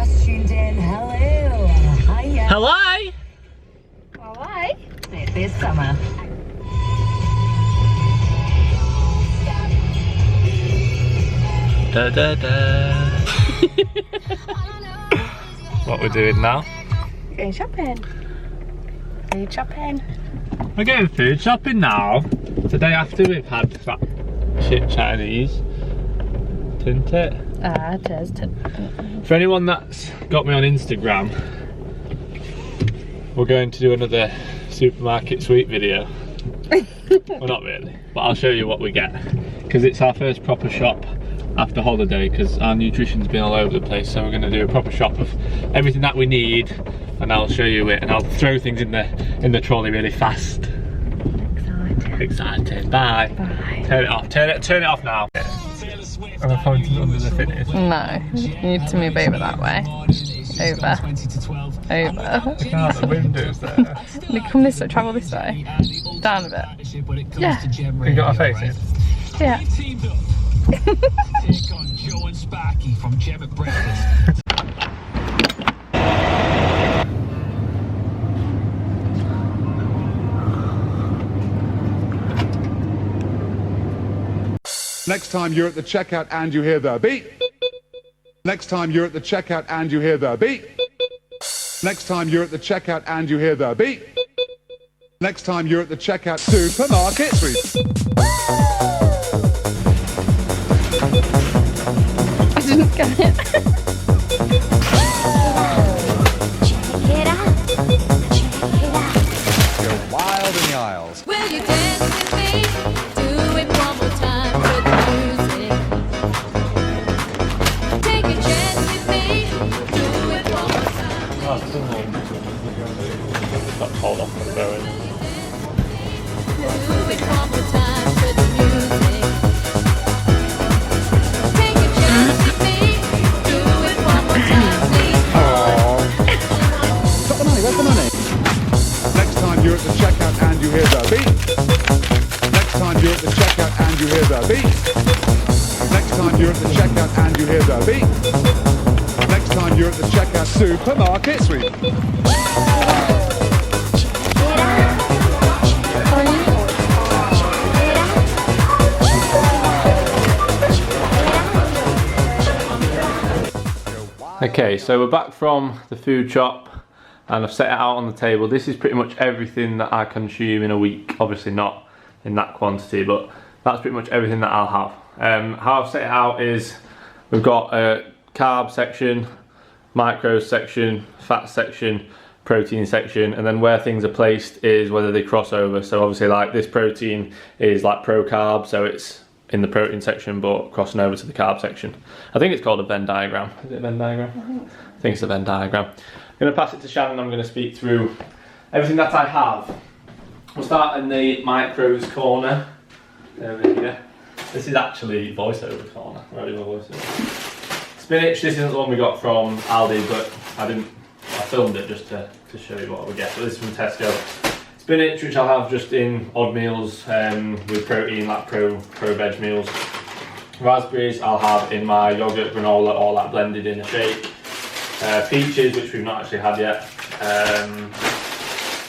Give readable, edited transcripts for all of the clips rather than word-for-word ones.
just tuned in, hello. Hiya. Hello. Hello. This summer. Da da da. What we're doing now? Going shopping. Food shopping. We're going food shopping now. Today after we've had that shit Chinese. Isn't it? It is. For anyone that's got me on Instagram, we're going to do another supermarket sweep video. Well, not really, but I'll show you what we get. Because it's our first proper shop after holiday, because our nutrition's been all over the place, so we're going to do a proper shop of everything that we need, and I'll show you it, and I'll throw things in the trolley really fast. Exciting. Bye. Bye. Turn it off. Turn it off now. Am I pointing under the finish? No, you need to move over that way. Over. Over. Can't, the window's there. You come this way, travel this way. Down a bit. Yeah. You got a face in? Yeah. Take on Joe and Sparky from Gem at Breakfast. Next time you're at the checkout and you hear the beep. Next time you're at the checkout and you hear the beep. Next time you're at the checkout and you hear the beep. Next time you're at the checkout supermarket sweep. I didn't get it. Go wild in the aisles. Will you dance with me? Do it one more time with the music. Take a chance with me. Do it one more time. Got told off for going. Do it one more time with the music. Take a chance with me. Do it one more time, please. Got the money, where's the money? Next time you're at the checkout and you hear the beep. Next time you're at the checkout and you hear the beep. Next time you're at the checkout and you hear the beep. Next time you're at the checkout supermarket sweep. Okay, so we're back from the food shop and I've set it out on the table. This is pretty much everything that I consume in a week. Obviously not in that quantity, but that's pretty much everything that I'll have. How I've set it out is we've got a carb section, micros section, fat section, protein section, and then where things are placed is whether they cross over. So obviously like this protein is like pro carb, so it's in the protein section but crossing over to the carb section. I think it's called a Venn diagram. Is it a Venn diagram? I think it's a Venn diagram. I'm going to pass it to Shannon. I'm going to speak through everything that I have. We'll start in the micros corner over here. This is actually voiceover corner. Ready for voiceover. Spinach, this isn't the one we got from Aldi, but I filmed it just to show you what we get. So this is from Tesco. Spinach, which I'll have just in odd meals with protein, like pro veg meals. Raspberries I'll have in my yogurt, granola, all that blended in a shake. Peaches, which we've not actually had yet.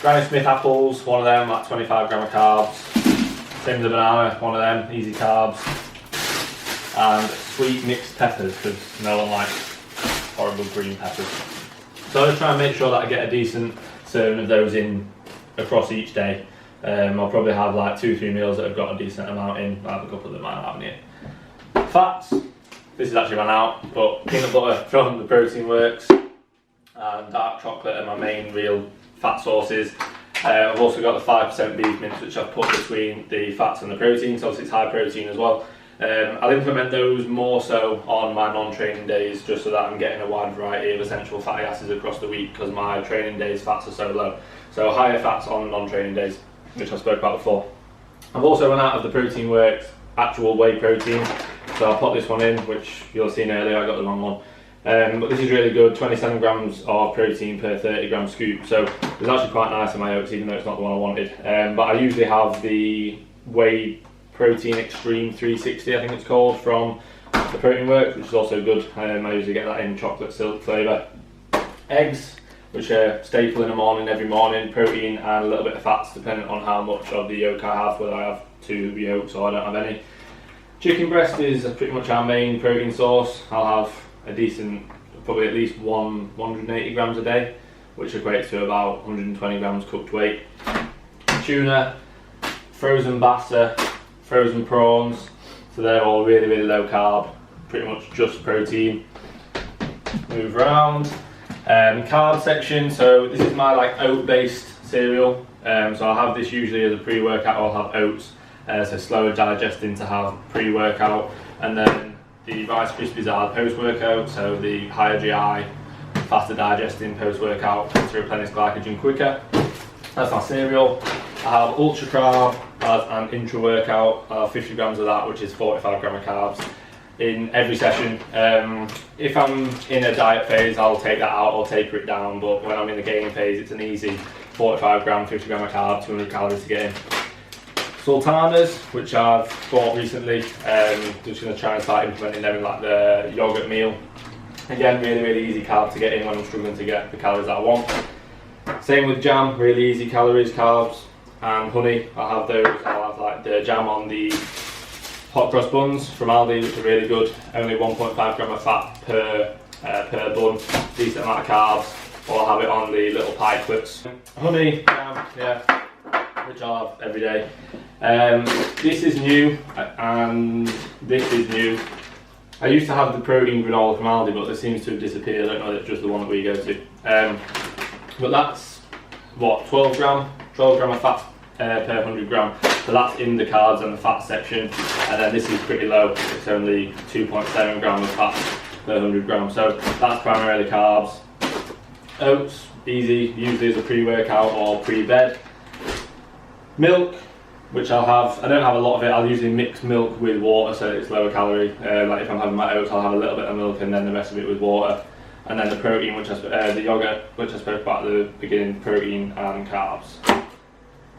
Granny Smith apples, one of them, like 25 gram of carbs. Same as a banana, one of them, easy carbs. And sweet mixed peppers, because no one likes horrible green peppers. So I just try and make sure that I get a decent serving of those in across each day. I'll probably have like 2-3 meals that have got a decent amount in. I have a couple that might not have any. Fats, this is actually run out, but peanut butter from the Protein Works and dark chocolate are my main real fat sources. I've also got the 5% beef mince, which I've put between the fats and the protein, so it's high protein as well. I'll implement those more so on my non-training days, just so that I'm getting a wide variety of essential fatty acids across the week, because my training days fats are so low. So higher fats on non-training days, which I spoke about before. I've also run out of the Protein Works actual whey protein, so I'll put this one in, which you'll have seen earlier. I got the wrong one. But this is really good, 27 grams of protein per 30 gram scoop, so it's actually quite nice in my oats, even though it's not the one I wanted. But I usually have the whey protein extreme 360, I think it's called, from the protein works, which is also good. I usually get that in chocolate silk flavour. Eggs, which are staple in the morning, every morning. Protein and a little bit of fats, depending on how much of the yolk I have, whether I have 2 yolks or I don't have any. Chicken breast is pretty much our main protein source. I'll have a decent, probably at least 180 grams a day, which equates to about 120 grams cooked weight. Tuna, frozen bassa, frozen prawns, so they're all really, really low carb, pretty much just protein. Move around. Carb section, so this is my like oat based cereal, so I'll have this usually as a pre-workout. I'll have oats, so slower digesting to have pre-workout, and then the Rice Krispies are post-workout, so the higher GI, faster digesting post-workout to replenish glycogen quicker. That's my cereal. I have ultra carb as an intra-workout. I have 50 grams of that, which is 45 grams of carbs in every session. If I'm in a diet phase, I'll take that out or taper it down, but when I'm in the gaining phase, it's an easy 45 gram, 50 gram of carb, 200 calories to get in. Sultanas, which I've bought recently, just going to try and start implementing them in like the yogurt meal. Again, really, really easy carb to get in when I'm struggling to get the calories that I want. Same with jam, really easy calories, carbs, and honey. I'll have those. I'll have like the jam on the hot cross buns from Aldi, which are really good. Only 1.5 gram of fat per bun, decent amount of carbs. Or I'll have it on the little pie clips. Honey, jam, yeah, which I'll have every day. This is new, and this is new. I used to have the protein granola from Aldi, but it seems to have disappeared. I don't know if it's just the one that we go to. But that's what, 12 gram of fat per 100 gram. So that's in the carbs and the fat section. And then this is pretty low. It's only 2.7 gram of fat per 100 grams. So that's primarily carbs. Oats, easy, usually as a pre-workout or pre-bed. Milk, which I'll have, I don't have a lot of it, I'll usually mix milk with water so it's lower calorie. Like if I'm having my oats, I'll have a little bit of milk and then the rest of it with water. And then the protein, the yogurt, which I spoke about at the beginning, protein and carbs. I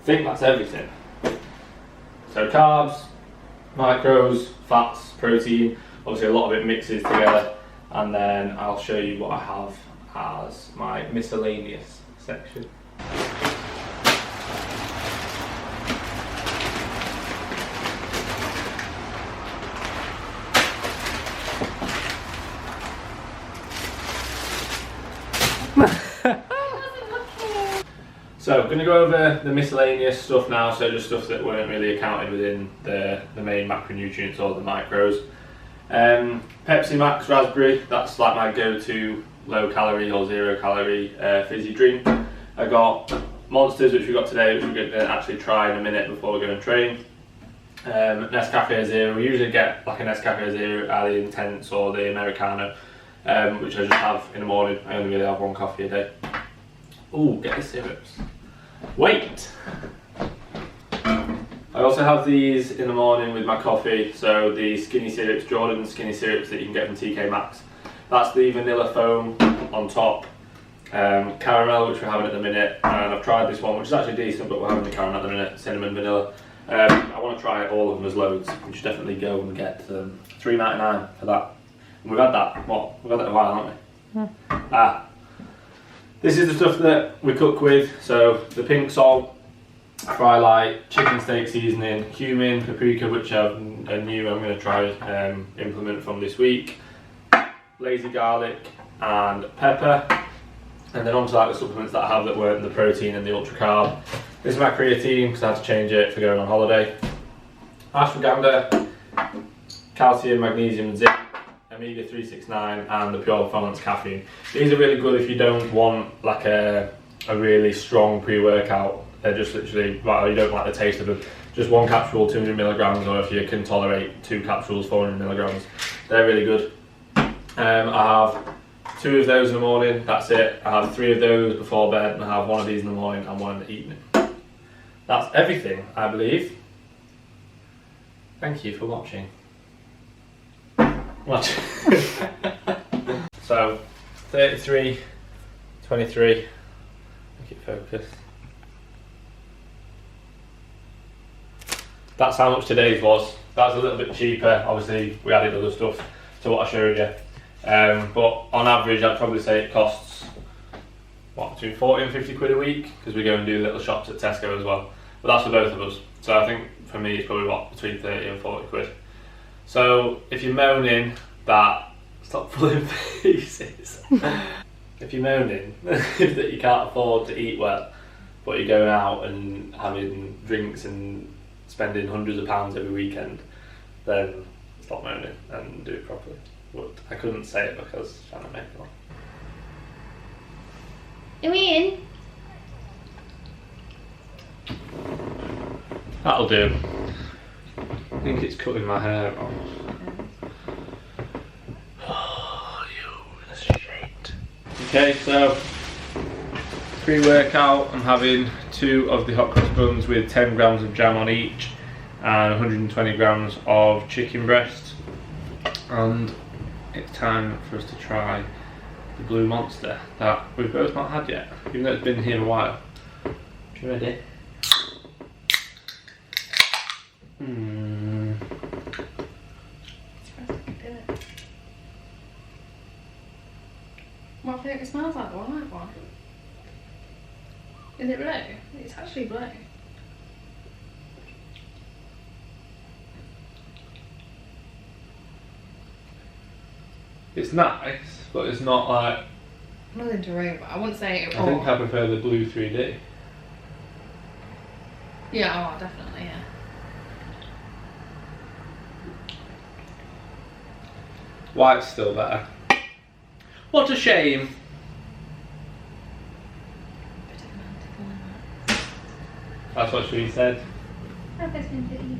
think that's everything. So carbs, macros, fats, protein, obviously a lot of it mixes together. And then I'll show you what I have as my miscellaneous section. So I'm going to go over the miscellaneous stuff now, so just stuff that weren't really accounted within the main macronutrients or the micros. Pepsi Max Raspberry, that's like my go-to low calorie or 0 calorie fizzy drink. I got Monsters, which we got today, which we're going to actually try in a minute before we go and train. Nescafe Zero, we usually get like a Nescafe Zero, either Intense or the Americano, which I just have in the morning. I only really have 1 coffee a day. Ooh, get the syrups. Wait! I also have these in the morning with my coffee, so the Skinny Syrups, Jordan Skinny Syrups that you can get from TK Maxx. That's the vanilla foam on top, caramel, which we're having at the minute, and I've tried this one, which is actually decent, but we're having the caramel at the minute, cinnamon, vanilla. I want to try all of them as loads. We should definitely go and get $3.99 for that. And we've had that, we've had that a while, haven't we? Yeah. This is the stuff that we cook with, so the pink salt, fry light, chicken steak seasoning, cumin, paprika, which I'm going to try implement from this week, lazy garlic and pepper, and then onto like the supplements that I have that weren't the protein and the ultra carb. This is my creatine because I had to change it for going on holiday. Ashwagandha, calcium, magnesium, zinc, Omega 369 and the Pure Performance caffeine. These are really good if you don't want like a really strong pre-workout. They're just literally, well, you don't like the taste of them. Just 1 capsule, 200 milligrams, or if you can tolerate 2 capsules, 400 milligrams. They're really good. I have 2 of those in the morning, that's it. I have 3 of those before bed, and I have 1 of these in the morning and 1 in the evening. That's everything, I believe. Thank you for watching. So 33, 23, make it focus. That's how much today's was. That's a little bit cheaper, obviously we added other stuff. to what I showed you. But on average, I'd probably say it costs what, between 40 and 50 quid a week, because we go and do little shops at Tesco as well. But that's for both of us. So I think for me, it's probably what, between 30 and 40 quid. So if you're moaning that, stop pulling faces. If you're moaning that you can't afford to eat well, but you're going out and having drinks and spending hundreds of pounds every weekend, then stop moaning and do it properly. But I couldn't say it because I'm trying to make one. Are we in? That'll do. I think it's cutting my hair off. Oh, you shit. Okay, so pre-workout, I'm having 2 of the hot cross buns with 10 grams of jam on each and 120 grams of chicken breast. And it's time for us to try the Blue Monster that we've both not had yet, even though it's been here a while. You ready? Well, I think it smells like the white one. Is it blue? It's actually blue. It's nice, but it's not like... Nothing to worry about. I wouldn't say it. I think I prefer the blue 3D. Yeah, oh, definitely, yeah. White's still better. What a shame. That's what she said. I've been to eat.